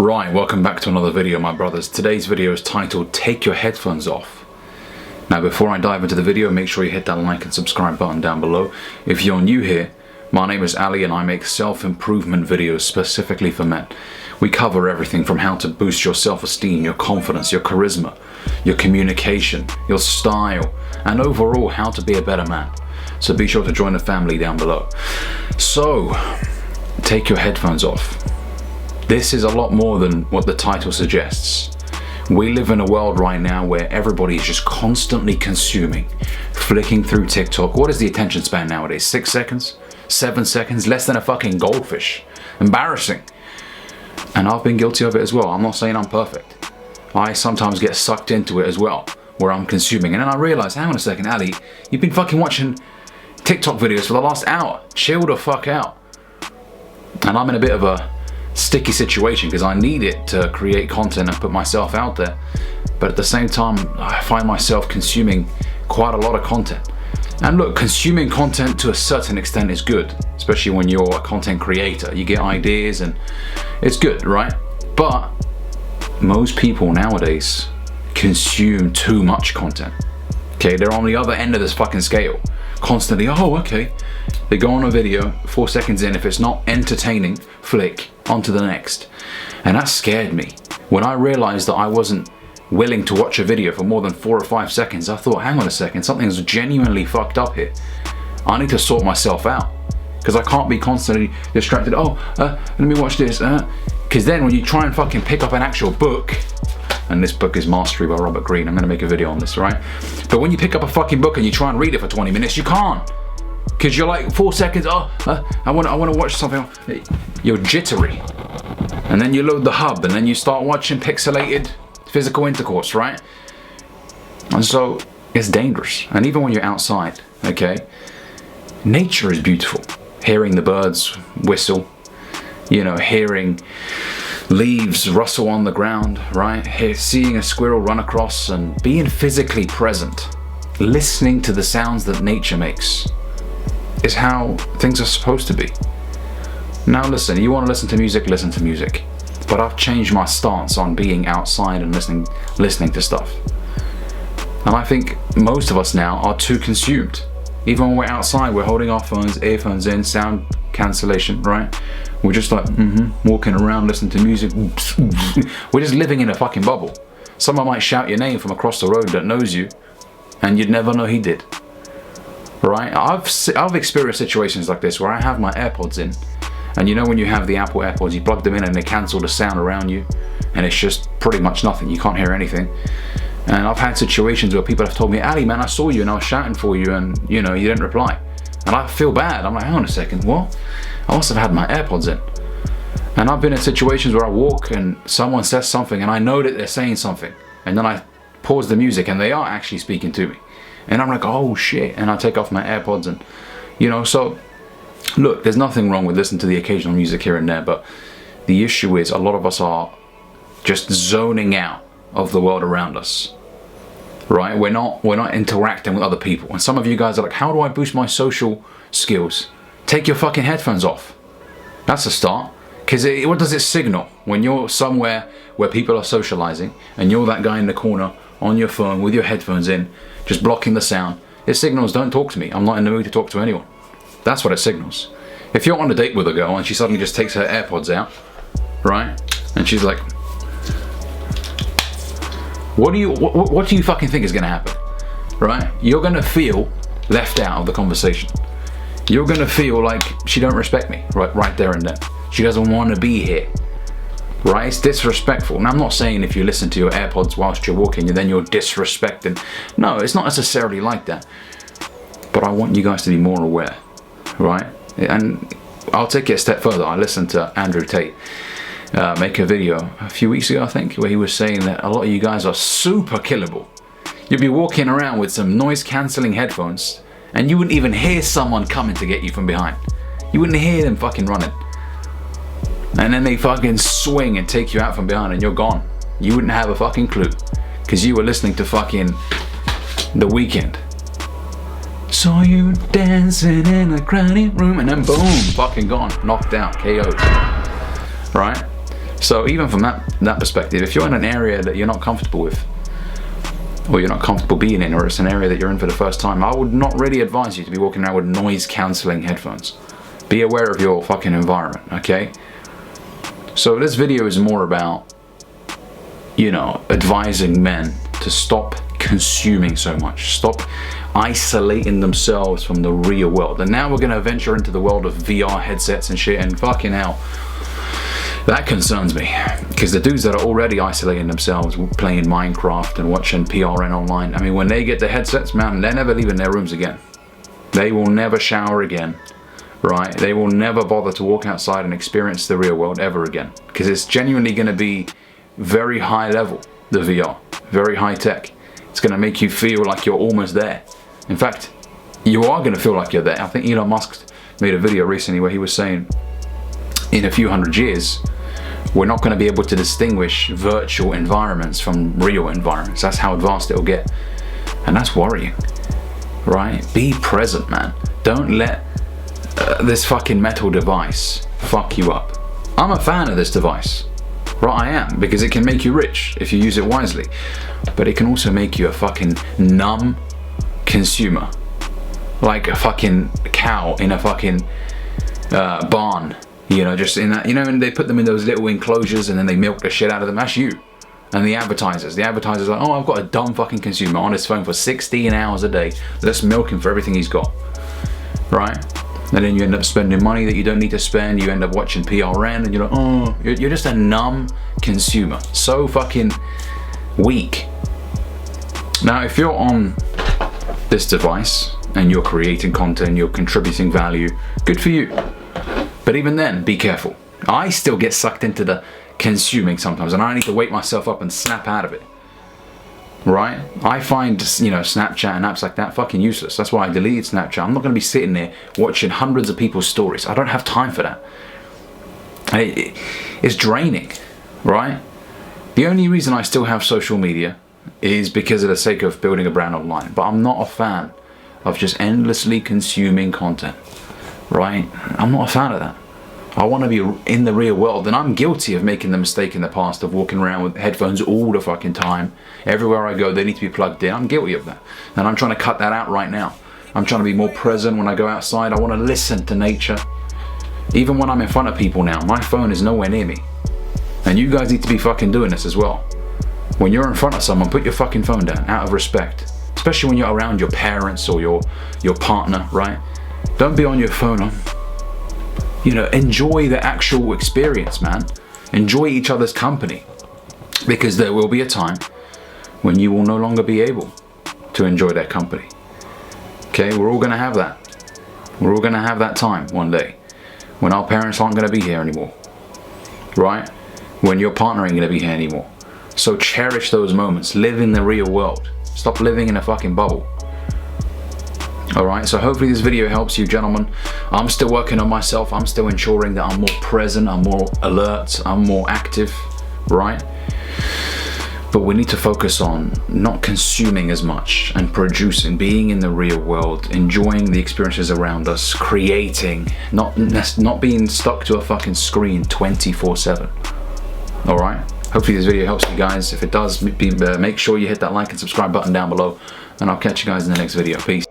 Right, welcome back to another video, my brothers. Today's video is titled Take Your Headphones Off. Now before I dive into the video, make sure you hit that like and subscribe button down below. If you're new here, my name is Ali and I make self-improvement videos specifically for men. We cover everything from how to boost your self-esteem, your confidence, your charisma, your communication, your style, and overall how to be a better man. So be sure to join the family down below. So, take your headphones off. This is a lot more than what the title suggests. We live in a world right now where everybody is just constantly consuming, flicking through TikTok. What is the attention span nowadays? 6 seconds? 7 seconds? Less than a fucking goldfish. Embarrassing. And I've been guilty of it as well. I'm not saying I'm perfect. I sometimes get sucked into it as well, where I'm consuming. And then I realize, hang on a second, Ali, you've been fucking watching TikTok videos for the last hour. Chill the fuck out. And I'm in a bit of a sticky situation because I need it to create content and put myself out there, but at the same time I find myself consuming quite a lot of content. And look, consuming content to a certain extent is good, especially when you're a content creator. You get ideas and it's good, right? But most people nowadays consume too much content. Okay, they're on the other end of this fucking scale, constantly, oh okay, they go on a video, 4 seconds in, if it's not entertaining, flick onto the next. And that scared me. When I realized that I wasn't willing to watch a video for more than 4 or 5 seconds, I thought, hang on a second, something's genuinely fucked up here. I need to sort myself out, because I can't be constantly distracted. Let me watch this. Because then when you try and fucking pick up an actual book, and this book is Mastery by Robert Greene, I'm gonna make a video on this, right? But when you pick up a fucking book and you try and read it for 20 minutes, you can't. Because you're like 4 seconds, I want to watch something. You're jittery. And then you load the hub and then you start watching pixelated physical intercourse, right? And so it's dangerous. And even when you're outside, okay, nature is beautiful. Hearing the birds whistle, you know, hearing leaves rustle on the ground, right? Seeing a squirrel run across and being physically present, listening to the sounds that nature makes, is how things are supposed to be. Now listen, you want to listen to music. But I've changed my stance on being outside and listening to stuff. And I think most of us now are too consumed. Even when we're outside, we're holding our phones, earphones in, sound cancellation, right? We're just like, walking around, listening to music. We're just living in a fucking bubble. Someone might shout your name from across the road that knows you, and you'd never know he did. Right? I've experienced situations like this where I have my AirPods in, and you know when you have the Apple AirPods, you plug them in and they cancel the sound around you, and it's just pretty much nothing. You can't hear anything. And I've had situations where people have told me, Ali, man, I saw you and I was shouting for you, and you know, you didn't reply. And I feel bad. I'm like, hang on a second, what? I must have had my AirPods in. And I've been in situations where I walk and someone says something and I know that they're saying something, and then I pause the music and they are actually speaking to me. And I'm like, oh shit, and I take off my AirPods and, you know, so look, there's nothing wrong with listening to the occasional music here and there, but the issue is a lot of us are just zoning out of the world around us, right? We're not interacting with other people. And some of you guys are like, how do I boost my social skills? Take your fucking headphones off. That's a start. Because what does it signal when you're somewhere where people are socializing and you're that guy in the corner on your phone with your headphones in, just blocking the sound? It signals, don't talk to me. I'm not in the mood to talk to anyone. That's what it signals. If you're on a date with a girl and she suddenly just takes her AirPods out, right? And she's like, what do you fucking think is gonna happen? Right? You're gonna feel left out of the conversation. You're gonna feel like she don't respect me right there and then. She doesn't want to be here. Right? It's disrespectful. And I'm not saying if you listen to your AirPods whilst you're walking, then you're disrespecting. No, it's not necessarily like that. But I want you guys to be more aware, right? And I'll take it a step further. I listened to Andrew Tate make a video a few weeks ago, I think, where he was saying that a lot of you guys are super killable. You'd be walking around with some noise-cancelling headphones, and you wouldn't even hear someone coming to get you from behind. You wouldn't hear them fucking running. And then they fucking swing and take you out from behind and you're gone. You wouldn't have a fucking clue because you were listening to fucking The Weeknd. Saw you dancing in a crowded room, and then boom, fucking gone, knocked out, KO'd. Right? So even from that perspective, if you're in an area that you're not comfortable with, or you're not comfortable being in, or it's an area that you're in for the first time, I would not really advise you to be walking around with noise cancelling headphones. Be aware of your fucking environment, okay? So this video is more about, you know, advising men to stop consuming so much, stop isolating themselves from the real world. And now we're gonna venture into the world of VR headsets and shit, and fucking hell, that concerns me, because the dudes that are already isolating themselves, playing Minecraft and watching PRN online, I mean, when they get the headsets, man, they're never leaving their rooms again. They will never shower again, right? They will never bother to walk outside and experience the real world ever again, because it's genuinely going to be very high level, the VR, very high tech. It's going to make you feel like you're almost there. In fact, you are going to feel like you're there. I think Elon Musk made a video recently where he was saying, in a few hundred years, we're not going to be able to distinguish virtual environments from real environments. That's how advanced it'll get. And that's worrying, right? Be present, man. Don't let this fucking metal device fuck you up. I'm a fan of this device. Right, I am, because it can make you rich if you use it wisely. But it can also make you a fucking numb consumer. Like a fucking cow in a fucking barn. You know, just in that, you know, and they put them in those little enclosures and then they milk the shit out of them. That's you. And the advertisers are like, oh, I've got a dumb fucking consumer on his phone for 16 hours a day. Let's milk him for everything he's got. Right? And then you end up spending money that you don't need to spend. You end up watching PRN and you're like, oh, you're just a numb consumer. So fucking weak. Now, if you're on this device and you're creating content, you're contributing value, good for you. But even then, be careful. I still get sucked into the consuming sometimes, and I need to wake myself up and snap out of it. Right? I find, you know, Snapchat and apps like that fucking useless. That's why I deleted Snapchat. I'm not going to be sitting there watching hundreds of people's stories. I don't have time for that. It's draining, right? The only reason I still have social media is because of the sake of building a brand online. But I'm not a fan of just endlessly consuming content. Right? I'm not a fan of that. I want to be in the real world, and I'm guilty of making the mistake in the past of walking around with headphones all the fucking time. Everywhere I go, they need to be plugged in. I'm guilty of that, and I'm trying to cut that out right now. I'm trying to be more present when I go outside. I want to listen to nature. Even when I'm in front of people now, my phone is nowhere near me. And you guys need to be fucking doing this as well. When you're in front of someone, put your fucking phone down, out of respect. Especially when you're around your parents or your partner, right? Don't be on your phone. You know, enjoy the actual experience, man. Enjoy each other's company. Because there will be a time when you will no longer be able to enjoy their company. Okay, we're all going to have that. We're all going to have that time one day when our parents aren't going to be here anymore. Right? When your partner ain't going to be here anymore. So cherish those moments. Live in the real world. Stop living in a fucking bubble. Alright, so hopefully this video helps you, gentlemen. I'm still working on myself. I'm still ensuring that I'm more present, I'm more alert, I'm more active, right? But we need to focus on not consuming as much and producing, being in the real world, enjoying the experiences around us, creating, not being stuck to a fucking screen 24/7. Alright? Hopefully this video helps you guys. If it does, make sure you hit that like and subscribe button down below, and I'll catch you guys in the next video. Peace.